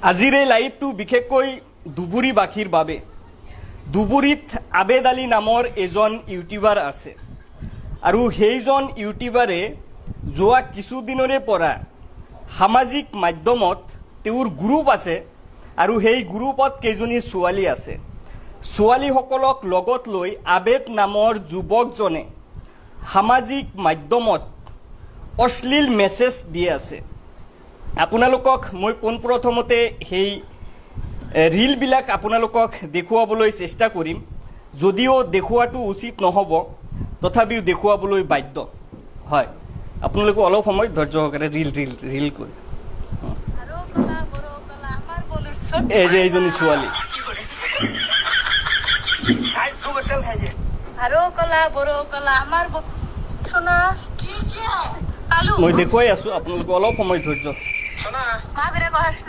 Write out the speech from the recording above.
আজিৰ এই লাইভটো বিশেষকৈ ধুবুৰীবাসীৰ বাবে। ধুবুৰীত আবেদ আলী নামৰ এজন ইউটিউবাৰ আছে আৰু সেইজন ইউটিউবাৰে যোৱা কিছুদিনৰে পৰা সামাজিক মাধ্যমত তেওঁৰ গ্ৰুপ আছে আৰু সেই গ্ৰুপত কেইজনী ছোৱালী আছে। ছোৱালীসকলক লগত লৈ আবেদ নামৰ যুৱকজনে সামাজিক মাধ্যমত অশ্লীল মেছেজ দি আছে। আপোনালোকক মই পোনপ্ৰথমতে সেই ৰীলবিলাক আপোনালোকক দেখুৱাবলৈ চেষ্টা কৰিম, যদিও দেখুৱাটো উচিত নহ'ব, তথাপিও দেখুৱাবলৈ বাধ্য হয়। আপোনালোকে অলপ সময় ধৈৰ্য সহকাৰে ৰীল কৰি। এই যে এইজনী ছোৱালী, মই দেখুৱাই আছোঁ, আপোনালোকে অলপ সময় ধৈৰ্য।